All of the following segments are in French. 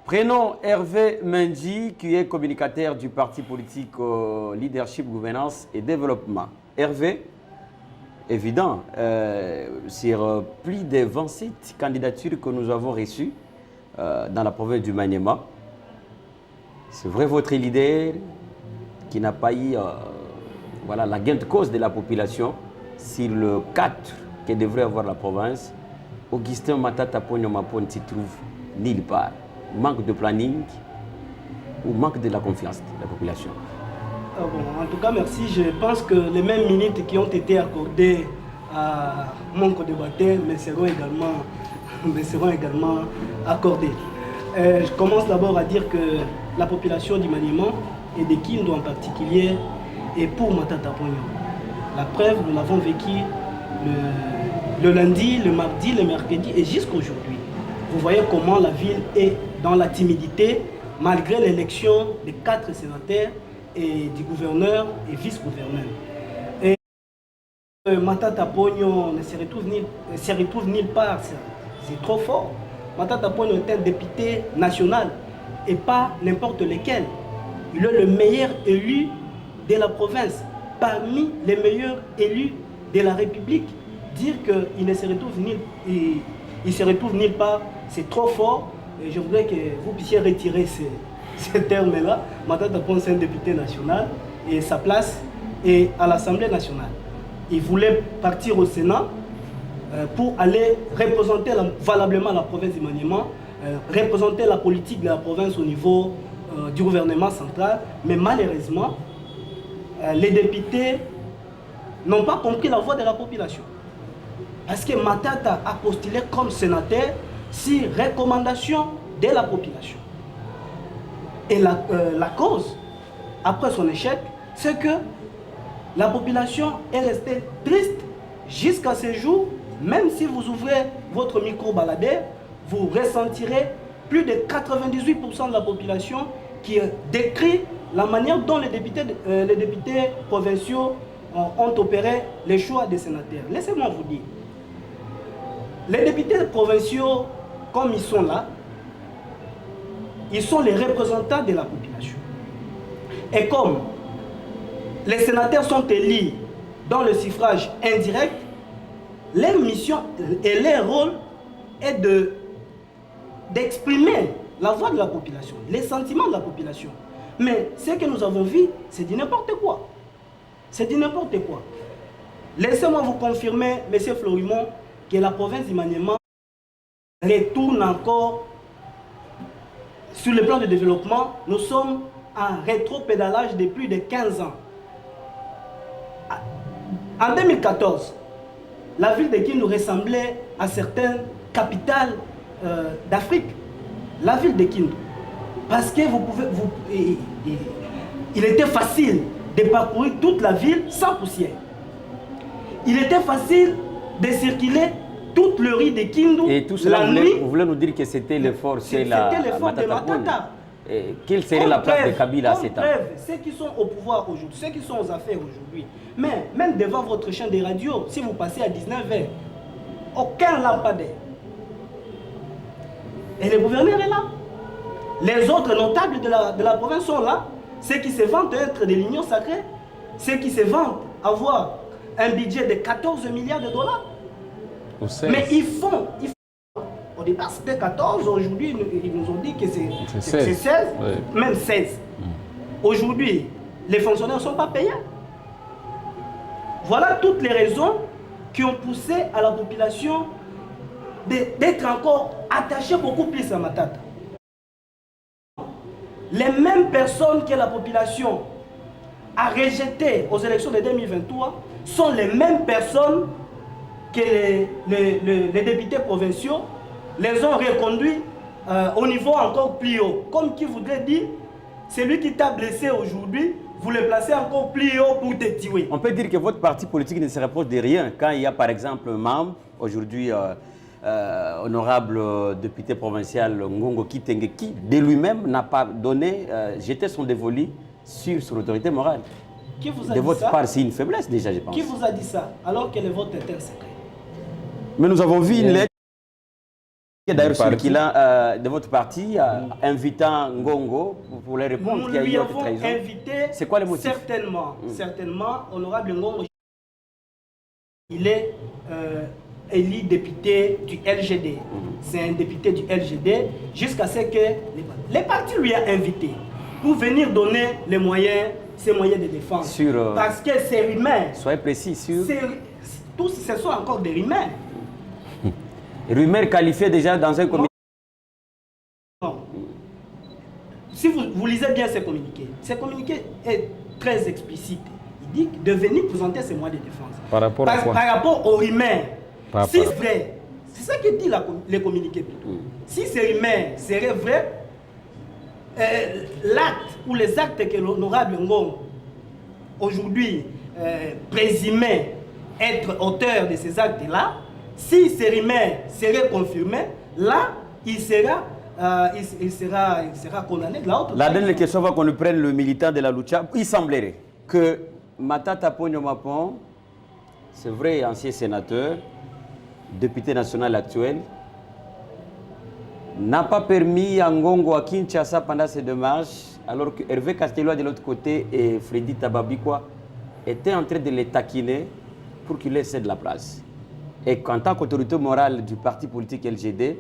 Prenons Hervé Mendy, qui est communicateur du parti politique Leadership, Gouvernance et Développement. Hervé, évident, sur plus de 27 candidatures que nous avons reçues dans la province du Maniema, c'est vrai votre leader qui n'a pas eu voilà, la gain de cause de la population sur le 4 que devrait avoir la province. Augustin Matata Ponyo Mapon s'y trouve nulle part. Manque de planning ou manque de la confiance de la population? En tout cas, merci. Je pense que les mêmes minutes qui ont été accordées à mon co-débatteur me seront également accordées. Je commence d'abord à dire que la population du Maniema et de Kindu en particulier est pour Matata Ponyo. La preuve, nous l'avons vécu le lundi, le mardi, le mercredi et jusqu'à aujourd'hui. Vous voyez comment la ville est dans la timidité, malgré l'élection des 4 sénateurs et du gouverneur et vice-gouverneur. Et Matata Ponyo ne se retrouve nulle part, c'est trop fort. Matata Ponyo est un député national et pas n'importe lequel. Il est le meilleur élu de la province, parmi les meilleurs élus de la République. Dire qu'il ne se retrouve nulle part, c'est trop fort. Et je voudrais que vous puissiez retirer ces termes-là. Matata Ponyo est un député national et sa place est à l'Assemblée nationale. Il voulait partir au Sénat pour aller représenter valablement la province du Maniema, représenter la politique de la province au niveau du gouvernement central. Mais malheureusement, les députés n'ont pas compris la voix de la population. Parce que Matata a postulé comme sénateur sur recommandation de la population. Et la cause, après son échec, c'est que la population est restée triste jusqu'à ce jour. Même si vous ouvrez votre micro-baladeur, vous ressentirez plus de 98% de la population qui décrit la manière dont les députés provinciaux ont opéré les choix des sénateurs. Laissez-moi vous dire. Les députés provinciaux, comme ils sont là, ils sont les représentants de la population. Et comme les sénateurs sont élus dans le suffrage indirect, leur mission et leur rôle est d'exprimer la voix de la population, les sentiments de la population. Mais ce que nous avons vu, c'est du n'importe quoi. C'est du n'importe quoi. Laissez-moi vous confirmer, M. Florimont, que la province du Maniema retourne encore sur le plan de développement. Nous sommes en rétropédalage de plus de 15 ans. En 2014, la ville de Kindu ressemblait à certaines capitales d'Afrique. La ville de Kindu. Parce que il était facile de parcourir toute la ville sans poussière. Il était facile de circuler toute le riz de Kindu. Et tout cela, vous voulez nous dire que c'était l'effort, c'est l'effort de Matata. Quelle serait la place de Kabila à cet temps? Ceux qui sont au pouvoir aujourd'hui, ceux qui sont aux affaires aujourd'hui, mais même devant votre chaîne de radio, si vous passez à 19h, aucun lampadaire. Et le gouverneur est là. Les autres notables de la province sont là. Ceux qui se vantent être de l'Union sacrée, ceux qui se vantent avoir un budget de 14 milliards de dollars. Mais ils font. Au départ, c'était 14. Aujourd'hui, ils nous ont dit que c'est 16, oui. Même 16. Aujourd'hui, les fonctionnaires ne sont pas payés. Voilà toutes les raisons qui ont poussé à la population d'être encore attachée beaucoup plus à Matata. Les mêmes personnes que la population a rejetées aux élections de 2023 sont les mêmes personnes que les députés provinciaux les ont reconduits au niveau encore plus haut. Comme qui voudrait dire, celui qui t'a blessé aujourd'hui, vous le placez encore plus haut pour te tuer. On peut dire que votre parti politique ne se rapproche de rien quand il y a par exemple membre, aujourd'hui honorable député provincial Ngongo Kitenge, qui de lui-même n'a pas donné, jeté son dévolu sur l'autorité morale. Qui vous a de dit votre ça? part, c'est une faiblesse déjà, je pense. Qui vous a dit ça alors que le vote était secret? Mais nous avons vu une lettre. D'ailleurs, sur Kila de votre parti, invitant Ngongo pour les répondre. Nous lui avons invité. C'est quoi le motif? Certainement, honorable Ngongo, il est élu député du LGD. C'est un député du LGD jusqu'à ce que les partis lui a invité pour venir donner les moyens, ses moyens de défense. Parce que c'est humain. Soyez précis sur. Tous ce sont encore des rumeurs. Rumeurs qualifiées déjà dans un communiqué. Non. Si vous lisez bien ce communiqué est très explicite. Il dit de venir présenter ses moyens de défense. Par rapport à quoi? Par rapport aux rumeurs. Si c'est vrai, c'est ça que dit les communiqués. Si ces rumeurs seraient vraies, l'acte ou les actes que l'honorable Ngong aujourd'hui présumait être auteur de ces actes-là, si ces rumeurs seraient confirmées, là, il sera condamné de la haute. La dernière question, avant qu'on nous prenne le militant de la Lucha, il semblerait que Matata Ponyo Mapon, c'est vrai, ancien sénateur, député national actuel, n'a pas permis à Ngongo à Kinshasa pendant ses démarches, alors que Hervé Castello de l'autre côté et Freddy Tababikwa étaient en train de les taquiner pour qu'il laisse de la place. Et qu'en tant qu'autorité morale du parti politique LGD,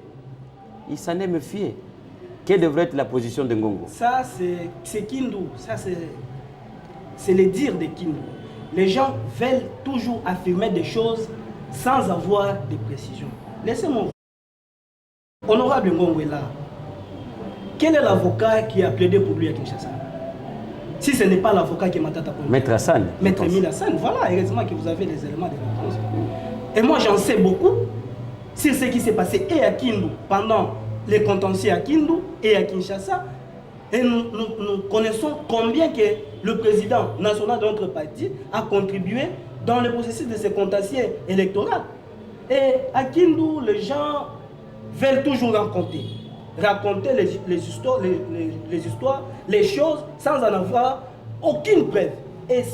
il s'en est méfié. Quelle devrait être la position de Ngongo? Ça, c'est Kindu. Ça, c'est le dire de Kindu. Les gens veulent toujours affirmer des choses sans avoir de précision. Laissez-moi. Honorable Ngongo est là. Quel est l'avocat qui a plaidé pour lui à Kinshasa? Si ce n'est pas l'avocat qui est Matata Ponyo. Maître Hassan. Maître Emile Hassan, voilà, heureusement que vous avez des éléments de réponse. Et moi, j'en sais beaucoup sur ce qui s'est passé et à Kindu, pendant les contentieux à Kindu et à Kinshasa. Et nous connaissons combien que le président national de notre parti a contribué dans le processus de ces contentieux électoraux. Et à Kindu, les gens veulent toujours raconter les histoires, les choses sans en avoir aucune preuve. Et ça,